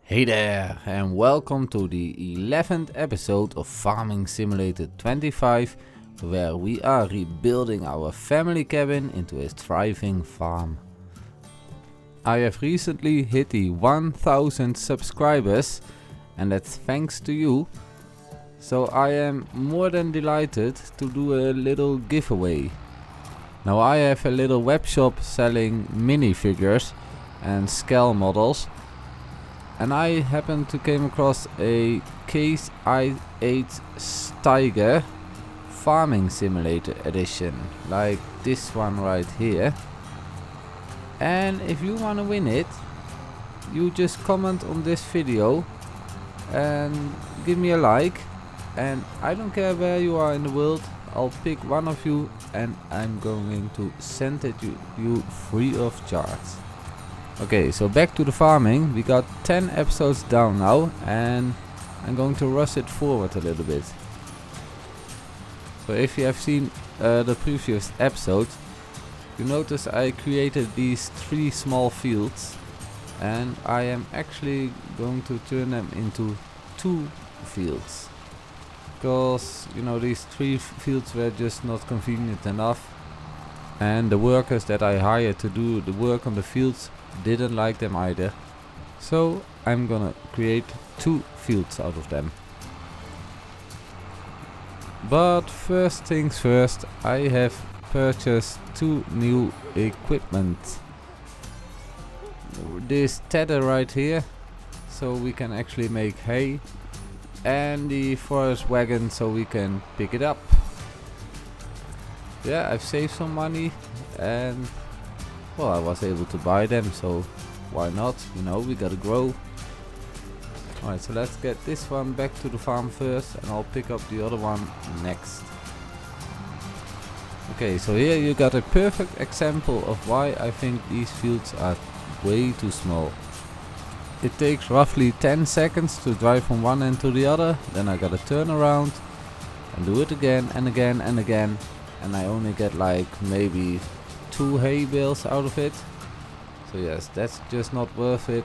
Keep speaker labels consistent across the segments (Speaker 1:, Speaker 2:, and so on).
Speaker 1: Hey there, and welcome to the 11th episode of Farming Simulator 25, where we are rebuilding our family cabin into a thriving farm. I have recently hit the 1000 subscribers, and that's thanks to you. So I am more than delighted to do a little giveaway. Now I have a little web shop selling minifigures and scale models. And I happened to came across a CASE IH Steiger Farming Simulator edition, like this one right here. And if you want to win it, you just comment on this video and give me a like. And I don't care where you are in the world, I'll pick one of you and I'm going to send it to you free of charge. Okay, so back to the farming. We got 10 episodes down now and I'm going to rush it forward a little bit. So if you have seen the previous episode, you notice I created these 3 small fields and I am actually going to turn them into 2 fields. Because, you know, these 3 fields were just not convenient enough, and the workers that I hired to do the work on the fields didn't like them either. So I'm gonna create 2 fields out of them. But first things first, I have purchased 2 new equipment. This tether right here, so we can actually make hay, and the forest wagon so we can pick it up. Yeah, I've saved some money and well, I was able to buy them, so why not? You know, we gotta grow. Alright, so let's get this one back to the farm first and I'll pick up the other one next. Okay, so here you got a perfect example of why I think these fields are way too small. It takes roughly 10 seconds to drive from one end to the other, then I gotta turn around and do it again and again and again, and I only get like maybe 2 hay bales out of it. So yes, that's just not worth it.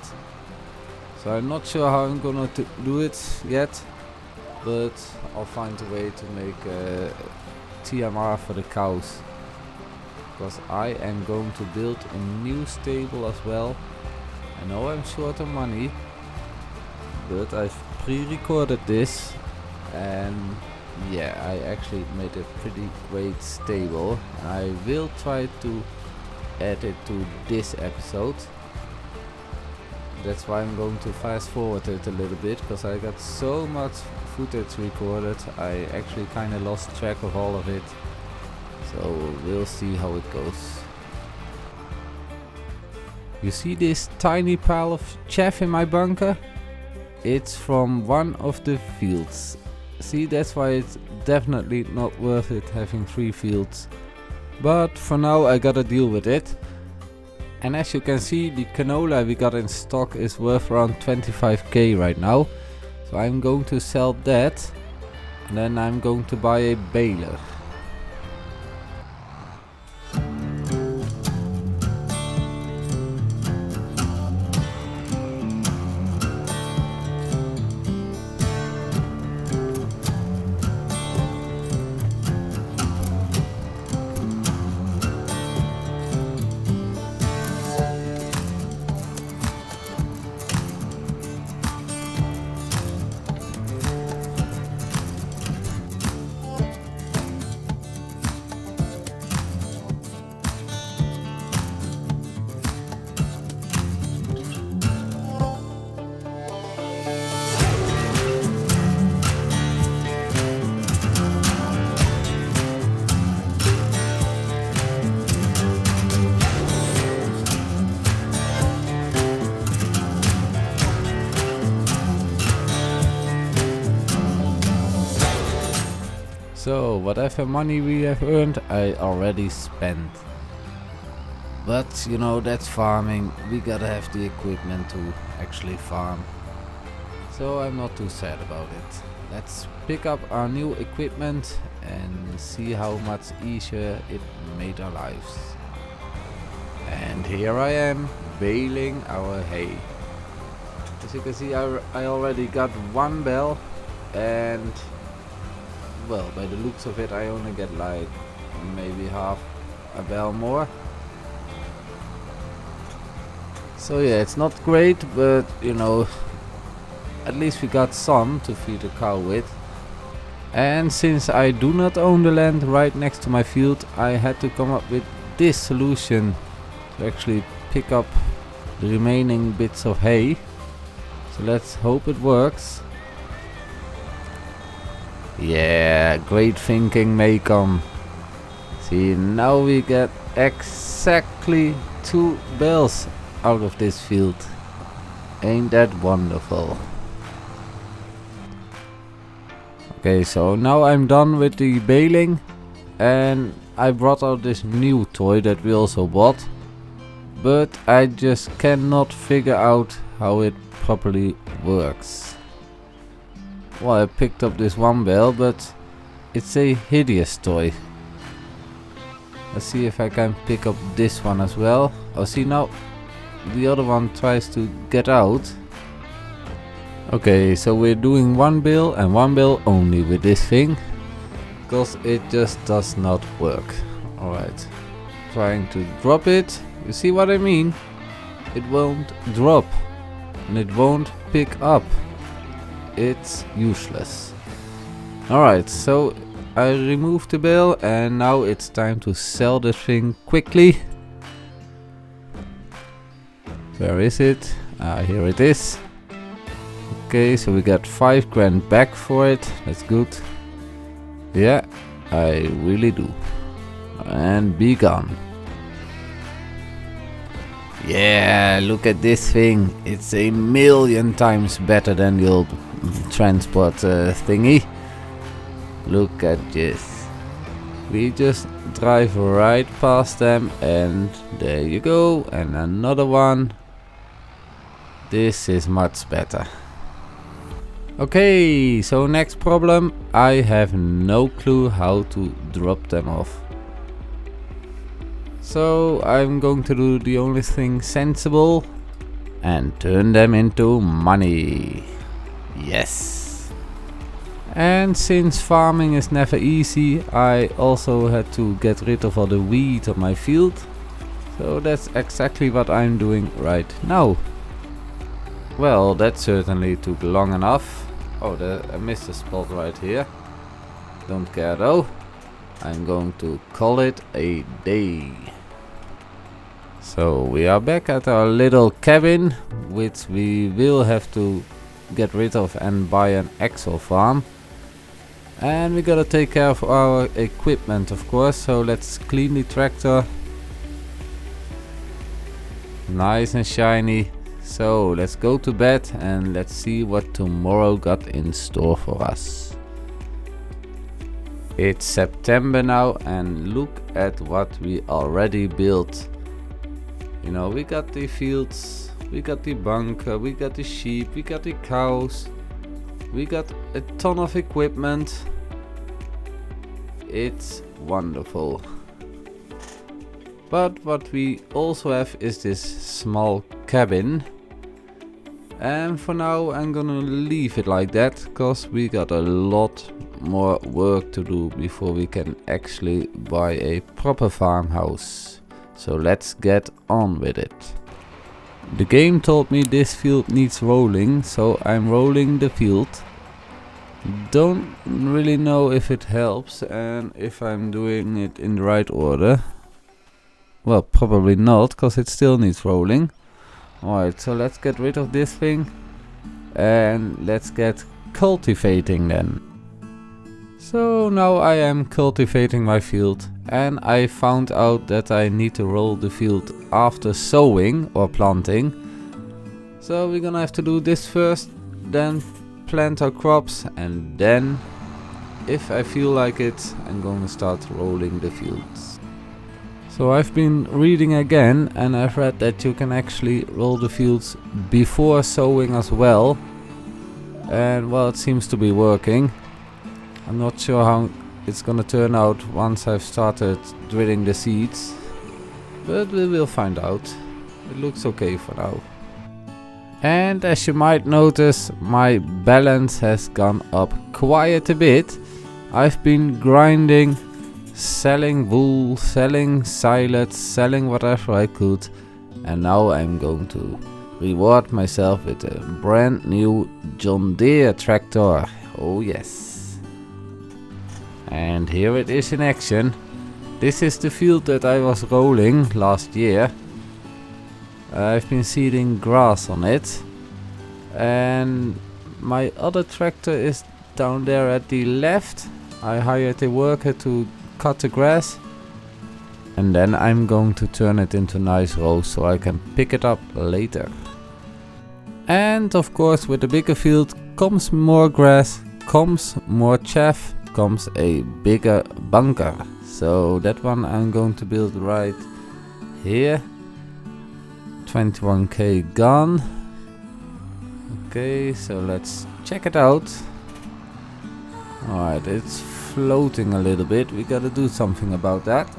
Speaker 1: So I'm not sure how I'm gonna do it yet, but I'll find a way to make a TMR for the cows, because I am going to build a new stable as well. I know I'm short on money, but I've pre-recorded this and yeah, I actually made a pretty great stable, and I will try to add it to this episode. That's why I'm going to fast forward it a little bit, because I got so much footage recorded, I actually kinda lost track of all of it. So we'll see how it goes. You see this tiny pile of chaff in my bunker? It's from one of the fields. See, that's why it's definitely not worth it having 3 fields. But for now I gotta deal with it. And as you can see, the canola we got in stock is worth around 25k right now. So I'm going to sell that. And then I'm going to buy a baler. So whatever money we have earned, I already spent. But you know, that's farming, we gotta have the equipment to actually farm. So I'm not too sad about it. Let's pick up our new equipment and see how much easier it made our lives. And here I am, baling our hay. As you can see, I already got one bell, and well, by the looks of it I only get like maybe half a bell more. So yeah, it's not great, but you know, at least we got some to feed the cow with. And since I do not own the land right next to my field, I had to come up with this solution to actually pick up the remaining bits of hay. So let's hope it works. Yeah, great thinking, Maycom. See, now we get exactly 2 bells out of this field. Ain't that wonderful? Okay, so now I'm done with the baling, and I brought out this new toy that we also bought, but I just cannot figure out how it properly works. Well, I picked up this one bell, but it's a hideous toy. Let's see if I can pick up this one as well. Oh, see, now the other one tries to get out. Okay, so we're doing one bill and one bill only with this thing, because it just does not work. Alright, trying to drop it. You see what I mean? It won't drop and it won't pick up. It's useless. Alright, so I removed the bill and now it's time to sell this thing quickly. Where is it? Here it is. Okay, so we got 5 grand back for it. That's good. Yeah, I really do. And be gone. Yeah, look at this thing. It's a million times better than the old transport thingy. Look at this. We just drive right past them and there you go. And another one. This is much better. Okay, so next problem. I have no clue how to drop them off. So I'm going to do the only thing sensible and turn them into money. Yes. And since farming is never easy, I also had to get rid of all the weed on my field. So that's exactly what I'm doing right now. Well, that certainly took long enough. Oh, I missed a spot right here. Don't care though. I'm going to call it a day. So we are back at our little cabin, which we will have to get rid of and buy an axle farm. And we gotta take care of our equipment, of course. So let's clean the tractor. Nice and shiny. So let's go to bed and let's see what tomorrow got in store for us. It's September now and look at what we already built. You know, we got the fields, we got the bunker, we got the sheep, we got the cows. We got a ton of equipment. It's wonderful. But what we also have is this small cabin. And for now I'm gonna leave it like that, cause we got a lot more work to do before we can actually buy a proper farmhouse. So let's get on with it. The game told me this field needs rolling, so I'm rolling the field. Don't really know if it helps and if I'm doing it in the right order. Well, probably not, cause it still needs rolling. Alright, so let's get rid of this thing and let's get cultivating then. So now I am cultivating my field and I found out that I need to roll the field after sowing or planting. So we're gonna have to do this first, then plant our crops, and then if I feel like it, I'm going to start rolling the fields. So I've been reading again and I've read that you can actually roll the fields before sowing as well. And well, it seems to be working. I'm not sure how it's gonna turn out once I've started drilling the seeds, but we will find out. It looks okay for now. And as you might notice, my balance has gone up quite a bit. I've been grinding, selling wool, selling silage, selling whatever I could, and now I'm going to reward myself with a brand new John Deere tractor. Oh yes. And here it is in action. This is the field that I was rolling last year. I've been seeding grass on it, and my other tractor is down there at the left. I hired a worker to cut the grass, and then I'm going to turn it into nice rows so I can pick it up later. And of course, with a bigger field comes more grass, comes more chaff, comes a bigger bunker. So that one I'm going to build right here. 21k gone. Okay, so let's check it out. Alright, it's floating a little bit. We gotta do something about that.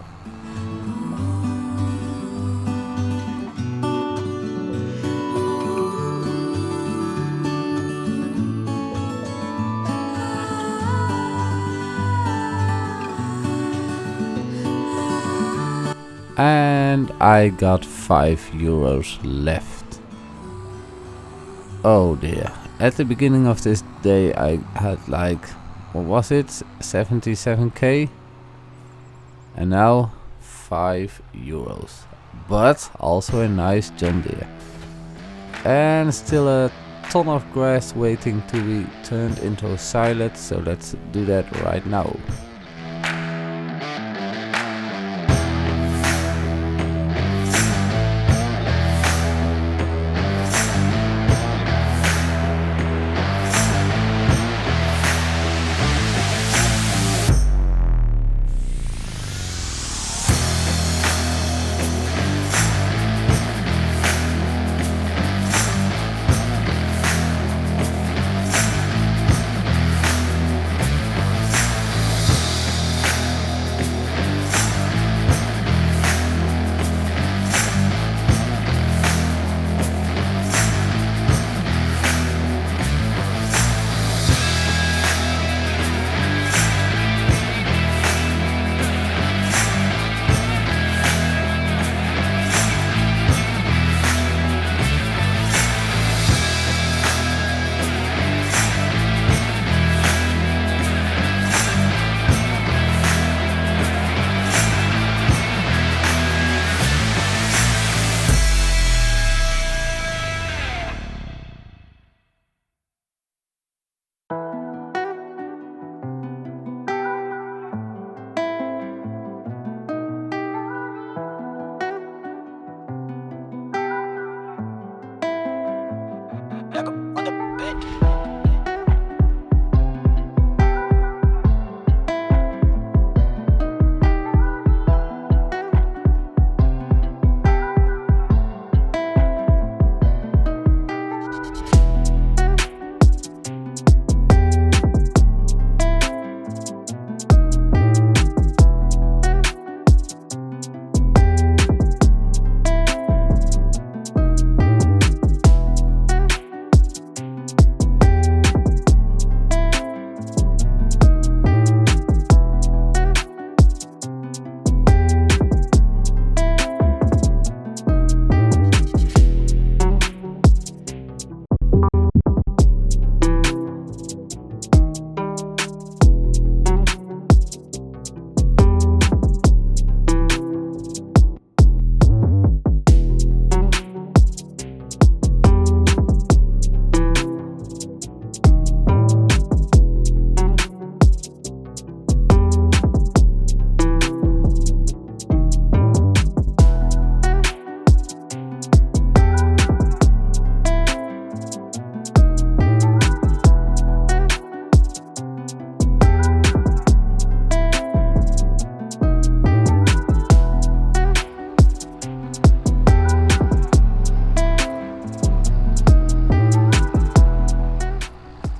Speaker 1: And I got €5 left. Oh dear. At the beginning of this day I had like, what was it? 77k. And now €5. But also a nice John Deere. And still a ton of grass waiting to be turned into silage. So let's do that right now.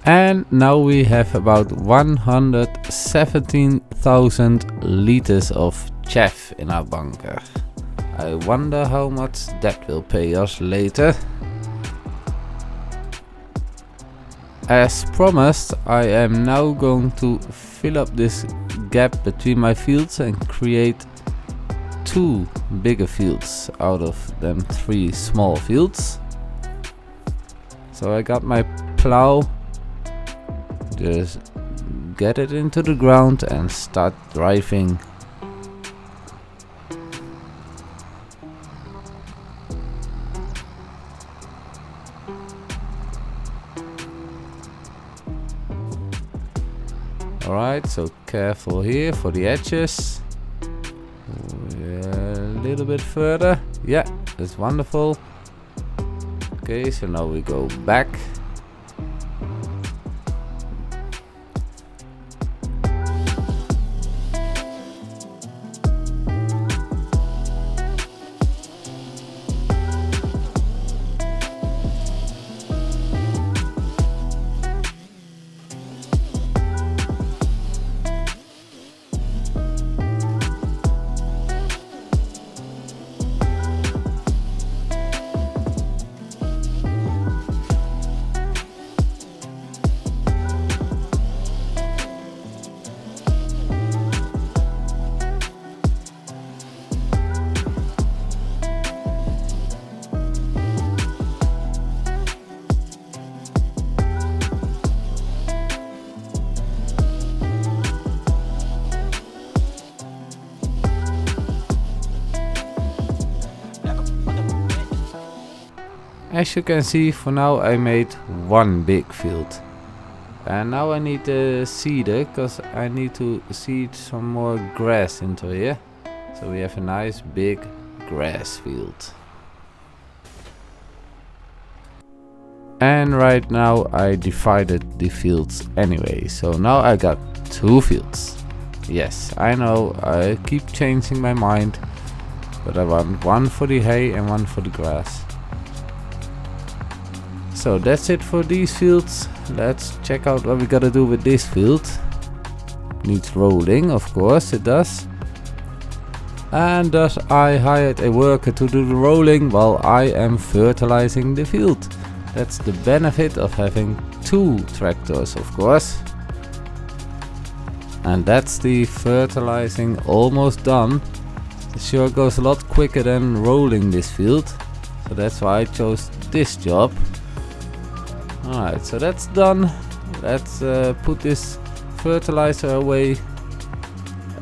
Speaker 1: And now we have about 117,000 liters of chaff in our bunker. I wonder how much that will pay us later. As promised, I am now going to fill up this gap between my fields and create 2 bigger fields out of them 3 small fields. So I got my plow, just get it into the ground and start driving. Alright, so careful here for the edges. A little bit further. Yeah, that's wonderful. Okay, so now we go back. As you can see, for now I made 1 big field. And now I need a seeder, because I need to seed some more grass into here. So we have a nice big grass field. And right now I divided the fields anyway. So now I got 2 fields. Yes, I know, I keep changing my mind. But I want 1 for the hay and 1 for the grass. So that's it for these fields. Let's check out what we gotta do with this field. Needs rolling, of course it does. And thus I hired a worker to do the rolling while I am fertilizing the field. That's the benefit of having 2 tractors, of course. And that's the fertilizing almost done. It sure goes a lot quicker than rolling this field. So that's why I chose this job. Alright, so that's done. Let's put this fertilizer away.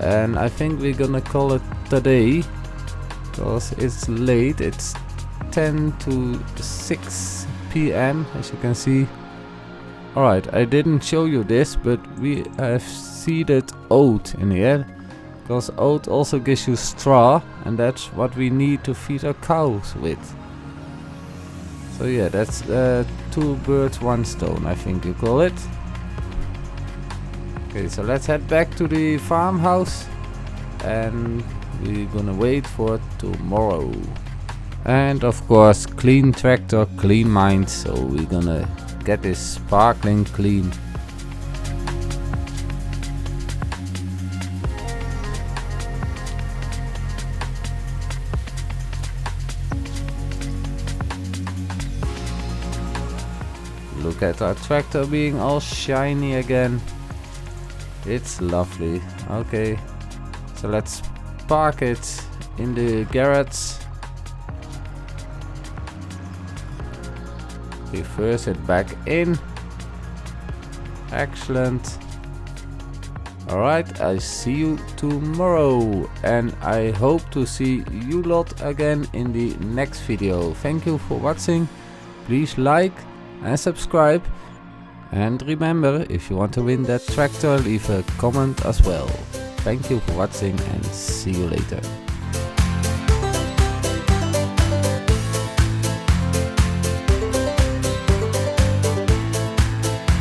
Speaker 1: And I think we're gonna call it today, because it's late. It's 10 to 6 PM, as you can see. Alright, I didn't show you this, but we have seeded oat in here. Because oat also gives you straw, and that's what we need to feed our cows with. So yeah, that's 2 birds, 1 stone, I think you call it. Okay, so let's head back to the farmhouse. And we're gonna wait for tomorrow. And of course, clean tractor, clean mind. So we're gonna get this sparkling clean. Look at our tractor being all shiny again. It's lovely. Okay, so let's park it in the garage. Reverse it back in. Excellent. Alright, I see you tomorrow. And I hope to see you lot again in the next video. Thank you for watching. Please like and subscribe. And remember, if you want to win that tractor, leave a comment as well. Thank you for watching and see you later.